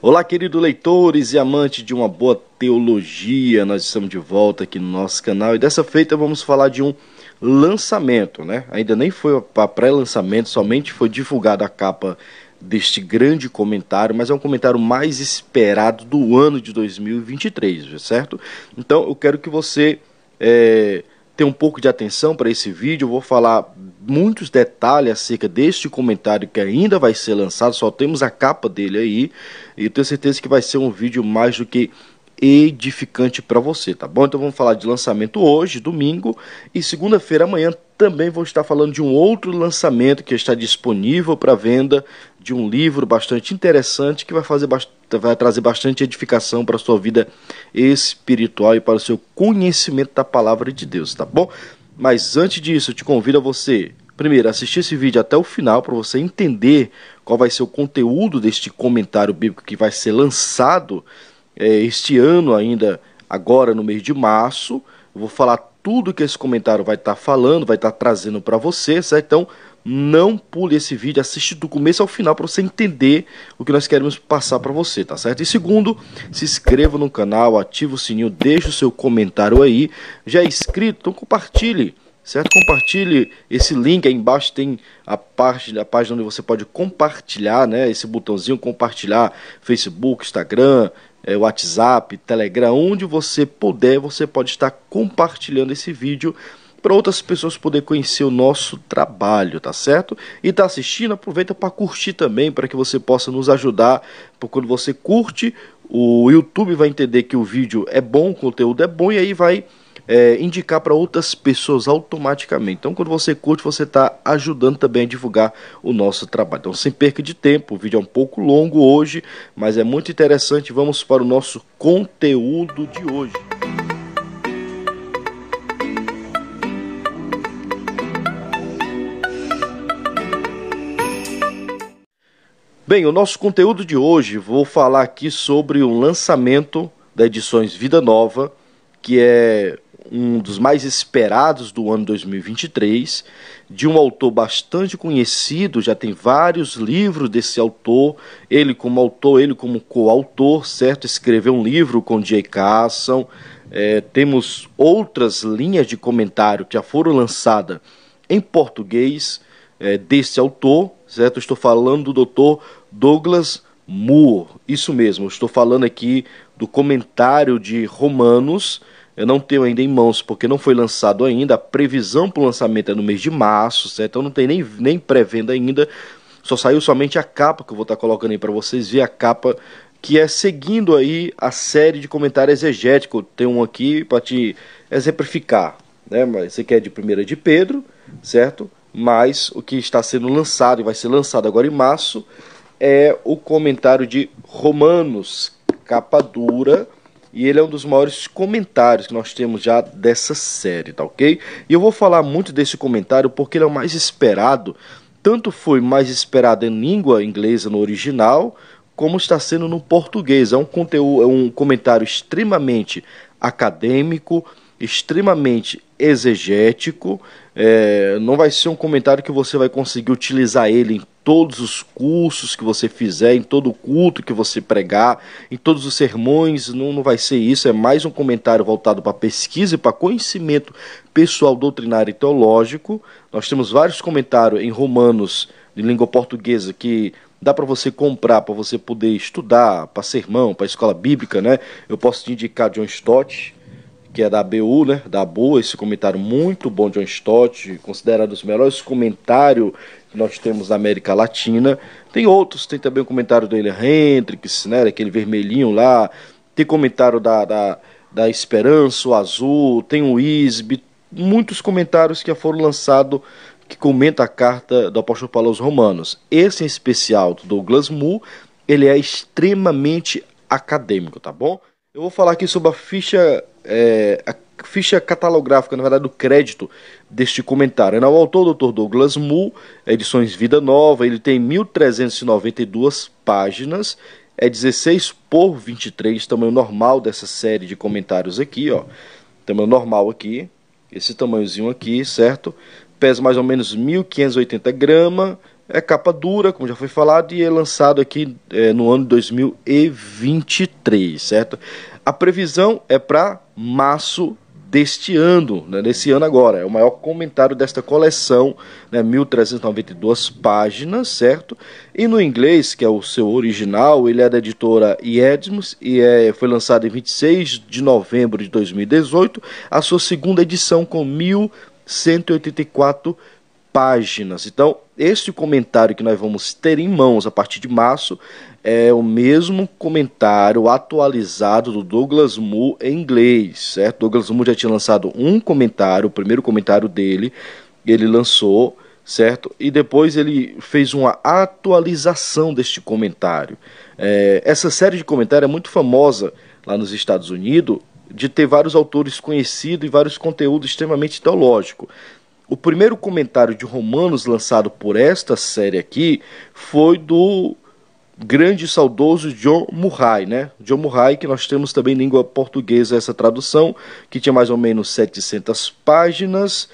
Olá, queridos leitores e amantes de uma boa teologia, nós estamos de volta aqui no nosso canal e dessa feita vamos falar de um lançamento, né? Ainda nem foi para pré-lançamento, somente foi divulgada a capa deste grande comentário, mas é um comentário mais esperado do ano de 2023, certo? Então eu quero que você tenha um pouco de atenção para esse vídeo. Eu vou falar muitos detalhes acerca deste comentário que ainda vai ser lançado, só temos a capa dele aí, e eu tenho certeza que vai ser um vídeo mais do que edificante para você, tá bom? Então vamos falar de lançamento hoje, domingo, e segunda-feira, amanhã, também vou estar falando de um outro lançamento que está disponível para venda, de um livro bastante interessante que vai trazer bastante edificação para a sua vida espiritual e para o seu conhecimento da palavra de Deus, tá bom? Mas antes disso, eu te convido a você, primeiro, assistir esse vídeo até o final para você entender qual vai ser o conteúdo deste comentário bíblico que vai ser lançado este ano ainda, agora no mês de março. Eu vou falar tudo que esse comentário vai estar falando, vai estar trazendo para você, certo? Então não pule esse vídeo, assiste do começo ao final para você entender o que nós queremos passar para você, tá certo? E segundo, se inscreva no canal, ative o sininho, deixe o seu comentário aí. Já é inscrito? Então compartilhe, certo? Compartilhe esse link aí embaixo, tem a página onde você pode compartilhar, né? Esse botãozinho compartilhar, Facebook, Instagram, WhatsApp, Telegram, onde você puder, você pode estar compartilhando esse vídeo para outras pessoas poderem conhecer o nosso trabalho, tá certo? E está assistindo, aproveita para curtir também, para que você possa nos ajudar, porque quando você curte, o YouTube vai entender que o vídeo é bom, o conteúdo é bom, e aí vai indicar para outras pessoas automaticamente. Então quando você curte, você está ajudando também a divulgar o nosso trabalho. Então sem perca de tempo, o vídeo é um pouco longo hoje, mas é muito interessante. Vamos para o nosso conteúdo de hoje. Bem, o nosso conteúdo de hoje, vou falar aqui sobre o lançamento da Edições Vida Nova, que é um dos mais esperados do ano 2023, de um autor bastante conhecido, já tem vários livros desse autor, ele como autor, ele como coautor, certo? Escreveu um livro com J. Carson, temos outras linhas de comentário que já foram lançadas em português desse autor, certo? Estou falando do Dr. Douglas Moo, isso mesmo, estou falando aqui do comentário de Romanos. Eu não tenho ainda em mãos porque não foi lançado ainda, a previsão para o lançamento é no mês de março, certo? Então não tem nem pré-venda ainda, só saiu somente a capa que eu vou estar colocando aí para vocês verem, a capa que é seguindo aí a série de comentários exegéticos. Tem um aqui para te exemplificar, né? Mas esse aqui é de 1 de Pedro, certo? Mas o que está sendo lançado e vai ser lançado agora em março é o comentário de Romanos, capa dura, e ele é um dos maiores comentários que nós temos já dessa série, tá ok? E eu vou falar muito desse comentário porque ele é o mais esperado, tanto foi mais esperado em língua inglesa no original, como está sendo no português. É um conteúdo, é um comentário extremamente acadêmico, extremamente exegético. Não vai ser um comentário que você vai conseguir utilizar ele em todos os cursos que você fizer, em todo culto que você pregar, em todos os sermões. Não vai ser isso. É mais um comentário voltado para pesquisa e para conhecimento pessoal, doutrinário e teológico. Nós temos vários comentários em Romanos de língua portuguesa que dá para você comprar, para você poder estudar, para sermão, para escola bíblica, né? Eu posso te indicar John Stott, que é da ABU, né, da ABU, esse comentário muito bom de John Stott, considerado um dos melhores comentários que nós temos na América Latina. Tem outros, tem também o comentário do William Hendricks, né, aquele vermelhinho lá, tem comentário da Esperança, o Azul, tem o Isbe, muitos comentários que já foram lançados que comenta a carta do apóstolo Paulo aos Romanos. Esse em especial, do Douglas Moo, ele é extremamente acadêmico, tá bom? Eu vou falar aqui sobre a ficha catalográfica, na verdade, do crédito deste comentário. O autor, Dr. Douglas Moo, Edições Vida Nova, ele tem 1.392 páginas, é 16 por 23, tamanho normal dessa série de comentários aqui, ó. Tamanho normal aqui, esse tamanhozinho aqui, certo? Pesa mais ou menos 1.580 gramas, É capa dura, como já foi falado, e é lançado aqui no ano de 2023, certo? A previsão é para março deste ano, né, desse ano agora. É o maior comentário desta coleção, né, 1.392 páginas, certo? E no inglês, que é o seu original, ele é da editora Edmunds e foi lançado em 26 de novembro de 2018, a sua segunda edição com 1.184 páginas. Então, este comentário que nós vamos ter em mãos a partir de março é o mesmo comentário atualizado do Douglas Moo em inglês, certo? Douglas Moo já tinha lançado um comentário, o primeiro comentário dele, ele lançou, certo? E depois ele fez uma atualização deste comentário. Essa série de comentários é muito famosa lá nos Estados Unidos, de ter vários autores conhecidos e vários conteúdos extremamente teológicos. O primeiro comentário de Romanos lançado por esta série aqui foi do grande e saudoso John Murray, né? John Murray, que nós temos também em língua portuguesa essa tradução, que tinha mais ou menos 700 páginas,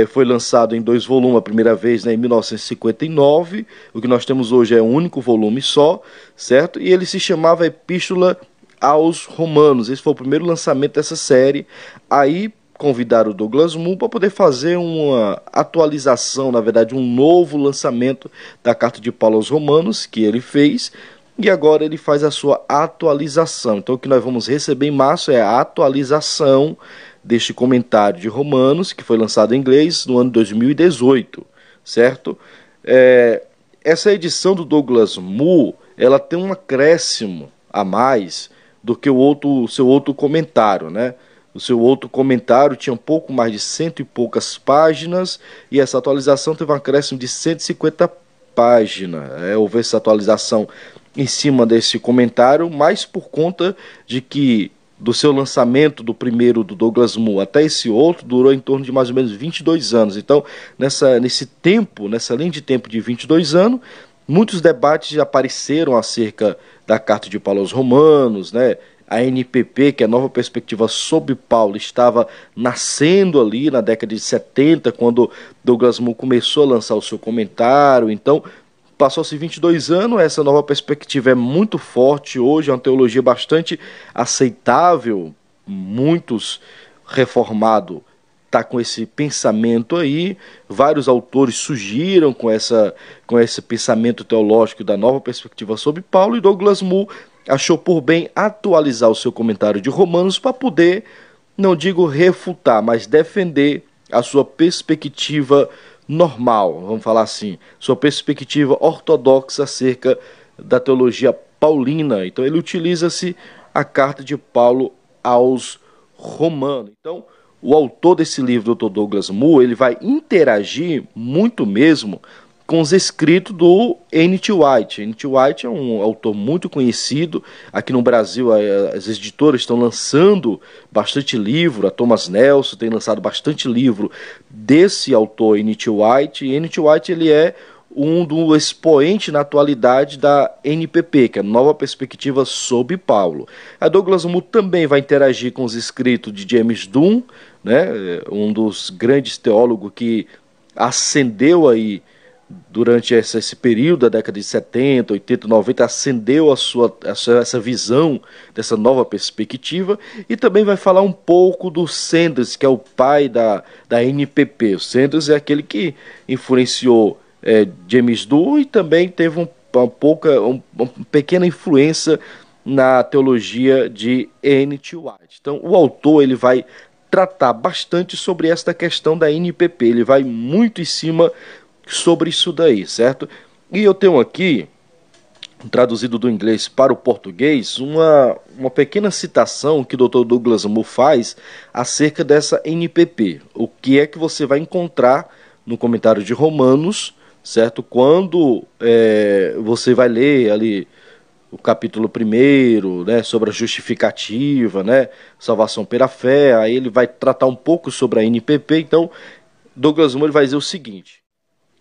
foi lançado em 2 volumes a primeira vez, né, em 1959, o que nós temos hoje é um único volume só, certo? E ele se chamava Epístola aos Romanos, esse foi o primeiro lançamento dessa série. Aí convidaram o Douglas Moo para poder fazer uma atualização, na verdade um novo lançamento da carta de Paulo aos Romanos, que ele fez, e agora ele faz a sua atualização. Então o que nós vamos receber em março é a atualização deste comentário de Romanos, que foi lançado em inglês no ano 2018, certo? Essa edição do Douglas Moo, ela tem um acréscimo a mais do que o seu outro comentário, né? O seu outro comentário tinha um pouco mais de 100 e poucas páginas, e essa atualização teve um acréscimo de 150 páginas. Houve essa atualização em cima desse comentário, mas por conta de que do seu lançamento do primeiro do Douglas Moo até esse outro, durou em torno de mais ou menos 22 anos. Então, nesse tempo, nessa linha de tempo de 22 anos, muitos debates apareceram acerca da carta de Paulo aos Romanos, né? A NPP, que é a Nova Perspectiva sobre Paulo, estava nascendo ali na década de 70, quando Douglas Moo começou a lançar o seu comentário. Então, passou-se 22 anos, essa Nova Perspectiva é muito forte hoje, é uma teologia bastante aceitável, muitos reformados tá com esse pensamento aí, vários autores surgiram com esse pensamento teológico da Nova Perspectiva sobre Paulo, e Douglas Moo achou por bem atualizar o seu comentário de Romanos para poder, não digo refutar, mas defender a sua perspectiva normal, vamos falar assim, sua perspectiva ortodoxa acerca da teologia paulina. Então ele utiliza-se a carta de Paulo aos Romanos. Então, o autor desse livro, Dr. Douglas Moo, ele vai interagir muito mesmo com os escritos do N.T. Wright. N.T. Wright é um autor muito conhecido. Aqui no Brasil, as editoras estão lançando bastante livro. A Thomas Nelson tem lançado bastante livro desse autor N.T. Wright. E N.T. Wright, ele é um do expoente na atualidade da NPP, que é a Nova Perspectiva sobre Paulo. A Douglas Moo também vai interagir com os escritos de James Dunn, né, um dos grandes teólogos que ascendeu aí durante esse período da década de 70, 80, 90, acendeu essa visão dessa nova perspectiva, e também vai falar um pouco do Sanders, que é o pai da NPP. O Sanders é aquele que influenciou James Dunn e também teve uma pequena influência na teologia de N.T. Wright. Então o autor ele vai tratar bastante sobre esta questão da NPP, ele vai muito em cima sobre isso daí, certo? E eu tenho aqui, traduzido do inglês para o português, uma pequena citação que o Dr. Douglas Moo faz acerca dessa NPP. O que é que você vai encontrar no comentário de Romanos, certo? Quando você vai ler ali o capítulo 1, né, sobre a justificativa, né, salvação pela fé, aí ele vai tratar um pouco sobre a NPP. Então, Douglas Moo vai dizer o seguinte: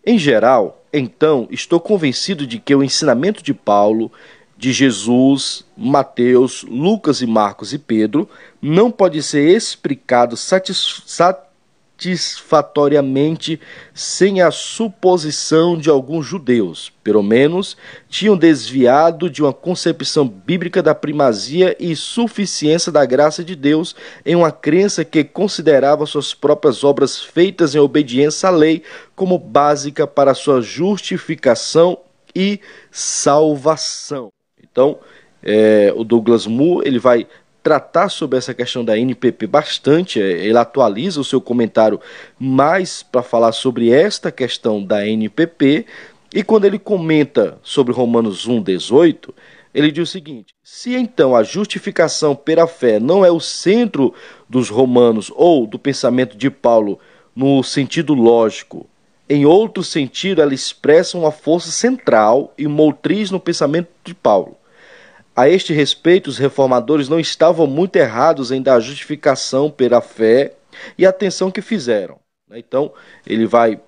em geral, então, estou convencido de que o ensinamento de Paulo, de Jesus, Mateus, Lucas e Marcos e Pedro não pode ser explicado satisfatoriamente sem a suposição de alguns judeus, pelo menos tinham desviado de uma concepção bíblica da primazia e suficiência da graça de Deus em uma crença que considerava suas próprias obras feitas em obediência à lei como básica para sua justificação e salvação. Então, o Douglas Moo, ele vai tratar sobre essa questão da NPP bastante, ele atualiza o seu comentário mais para falar sobre esta questão da NPP, e quando ele comenta sobre Romanos 1,18, ele diz o seguinte: se então a justificação pela fé não é o centro dos romanos ou do pensamento de Paulo no sentido lógico, em outro sentido ela expressa uma força central e motriz no pensamento de Paulo. A este respeito, os reformadores não estavam muito errados em dar justificação pela fé e a atenção que fizeram. Então, ele vai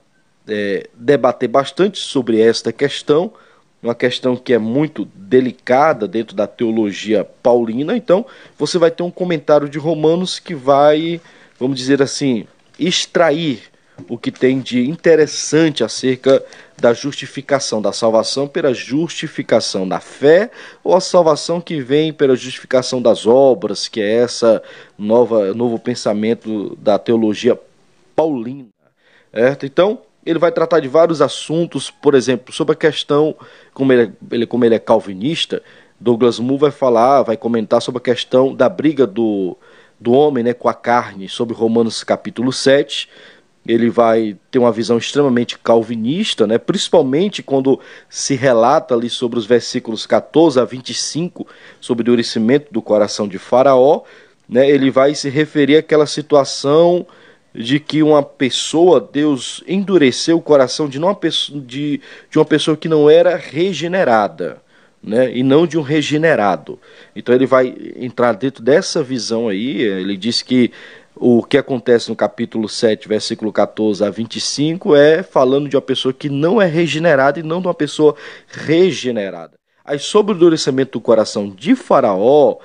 debater bastante sobre esta questão, uma questão que é muito delicada dentro da teologia paulina. Então, você vai ter um comentário de Romanos que vai, vamos dizer assim, extrair o que tem de interessante acerca da justificação, da salvação pela justificação da fé, ou a salvação que vem pela justificação das obras, que é essa novo pensamento da teologia paulina. Certo? Então, ele vai tratar de vários assuntos, por exemplo, sobre a questão, como ele é calvinista, Douglas Moo vai comentar sobre a questão da briga do homem, né, com a carne, sobre Romanos capítulo 7, ele vai ter uma visão extremamente calvinista, né? Principalmente quando se relata ali sobre os versículos 14 a 25, sobre o endurecimento do coração de Faraó, né? Ele vai se referir àquela situação de que uma pessoa, Deus endureceu o coração de uma pessoa que não era regenerada, né? E não de um regenerado. Então ele vai entrar dentro dessa visão aí. Ele diz que o que acontece no capítulo 7, versículo 14 a 25, é falando de uma pessoa que não é regenerada e não de uma pessoa regenerada. Aí, sobre o endurecimento do coração de Faraó,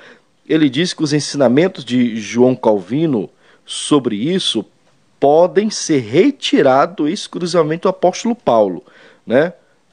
ele diz que os ensinamentos de João Calvino sobre isso podem ser retirados exclusivamente do apóstolo Paulo, né?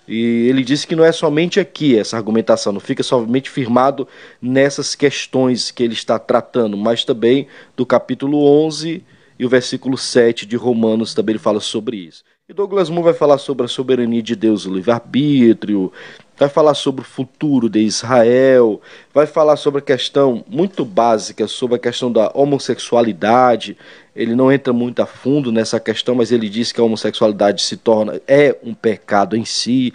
E ele disse que não é somente aqui essa argumentação, não fica somente firmado nessas questões que ele está tratando, mas também do capítulo 11 e o versículo 7 de Romanos também ele fala sobre isso. E Douglas Moo vai falar sobre a soberania de Deus, o livre-arbítrio, vai falar sobre o futuro de Israel, vai falar sobre a questão muito básica, sobre a questão da homossexualidade. Ele não entra muito a fundo nessa questão, mas ele diz que a homossexualidade é um pecado em si,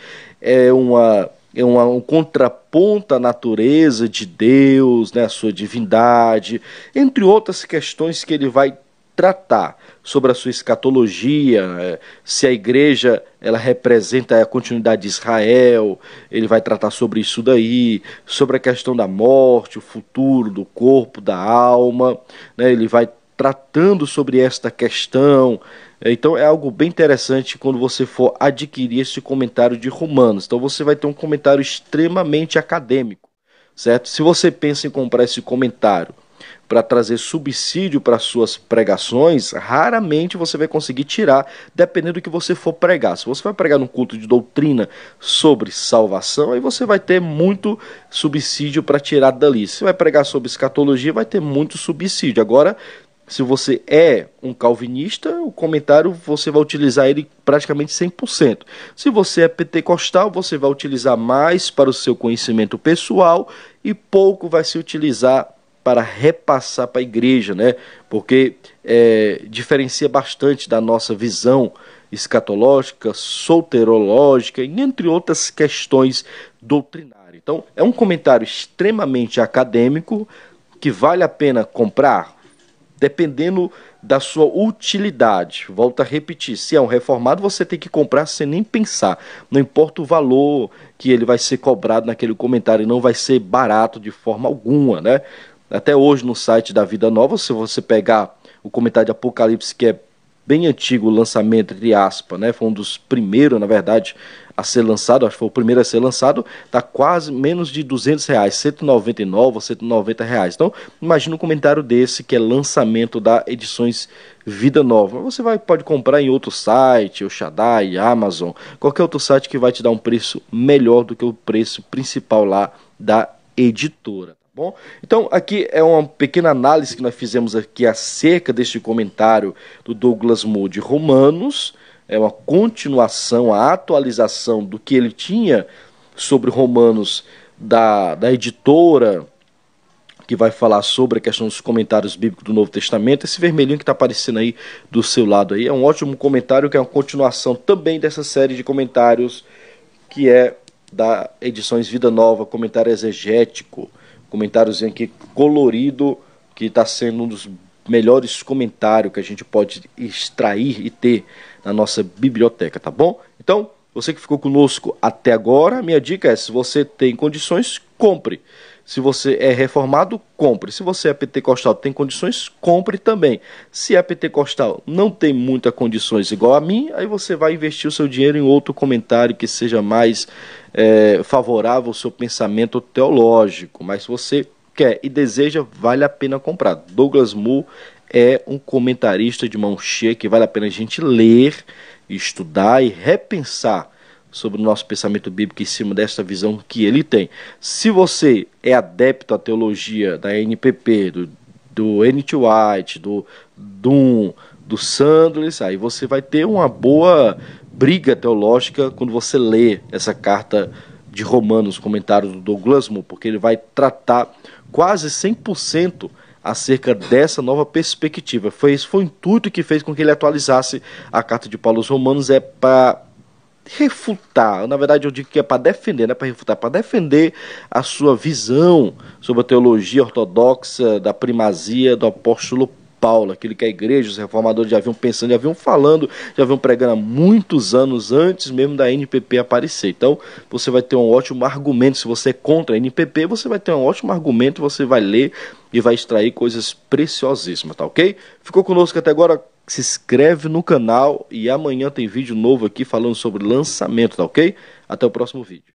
um contraponto à natureza de Deus, né, a sua divindade, entre outras questões que ele vai tratar sobre a sua escatologia, se a igreja ela representa a continuidade de Israel, ele vai tratar sobre isso daí, sobre a questão da morte, o futuro do corpo, da alma, né? Ele vai tratando sobre esta questão. Então é algo bem interessante quando você for adquirir esse comentário de Romanos. Então você vai ter um comentário extremamente acadêmico, certo? Se você pensa em comprar esse comentário para trazer subsídio para suas pregações, raramente você vai conseguir tirar, dependendo do que você for pregar. Se você vai pregar num culto de doutrina sobre salvação, aí você vai ter muito subsídio para tirar dali. Se vai pregar sobre escatologia, vai ter muito subsídio. Agora, se você é um calvinista, o comentário você vai utilizar ele praticamente 100%. Se você é pentecostal, você vai utilizar mais para o seu conhecimento pessoal e pouco vai se utilizar para repassar para a igreja, né? Porque diferencia bastante da nossa visão escatológica, soterológica e entre outras questões doutrinárias. Então, é um comentário extremamente acadêmico que vale a pena comprar, dependendo da sua utilidade. Volto a repetir, se é um reformado, você tem que comprar sem nem pensar. Não importa o valor que ele vai ser cobrado naquele comentário, não vai ser barato de forma alguma, né? Até hoje no site da Vida Nova, se você pegar o comentário de Apocalipse, que é bem antigo o lançamento, entre aspas, né? Foi um dos primeiros, na verdade, a ser lançado, acho que foi o primeiro a ser lançado, tá quase menos de R$200, R$199 ou R$190. Então, imagina um comentário desse, que é lançamento da Edições Vida Nova. Você pode comprar em outro site, o Shaddai, Amazon, qualquer outro site que vai te dar um preço melhor do que o preço principal lá da editora. Bom, então aqui é uma pequena análise que nós fizemos aqui acerca deste comentário do Douglas Moo de Romanos. É uma continuação, a atualização do que ele tinha sobre Romanos da editora, que vai falar sobre a questão dos comentários bíblicos do Novo Testamento. Esse vermelhinho que está aparecendo aí do seu lado aí é um ótimo comentário, que é uma continuação também dessa série de comentários que é da Edições Vida Nova, comentário exegético, comentáriozinho aqui colorido, que está sendo um dos melhores comentários que a gente pode extrair e ter na nossa biblioteca, tá bom? Então, você que ficou conosco até agora, minha dica é: se você tem condições, compre. Se você é reformado, compre. Se você é pentecostal, tem condições, compre também. Se é pentecostal, não tem muitas condições igual a mim, aí você vai investir o seu dinheiro em outro comentário que seja mais favorável ao seu pensamento teológico. Mas se você quer e deseja, vale a pena comprar. Douglas Moo é um comentarista de mão cheia que vale a pena a gente ler, estudar e repensar sobre o nosso pensamento bíblico em cima desta visão que ele tem. Se você é adepto à teologia da NPP, do N.T. White, do Dunn, do Sanders, aí você vai ter uma boa briga teológica quando você lê essa carta de Romanos, comentário do Douglas Moo, porque ele vai tratar quase 100% acerca dessa nova perspectiva. Foi o intuito que fez com que ele atualizasse a carta de Paulo aos Romanos, é para refutar, na verdade eu digo que é para defender, não é para refutar, para defender a sua visão sobre a teologia ortodoxa da primazia do apóstolo Paulo, aquilo que a igreja, os reformadores já haviam pensando, já haviam falando, já haviam pregando há muitos anos antes mesmo da NPP aparecer. Então você vai ter um ótimo argumento. Se você é contra a NPP, você vai ter um ótimo argumento, você vai ler e vai extrair coisas preciosíssimas, tá ok? Ficou conosco até agora? Se inscreve no canal e amanhã tem vídeo novo aqui falando sobre lançamento, tá ok? Até o próximo vídeo.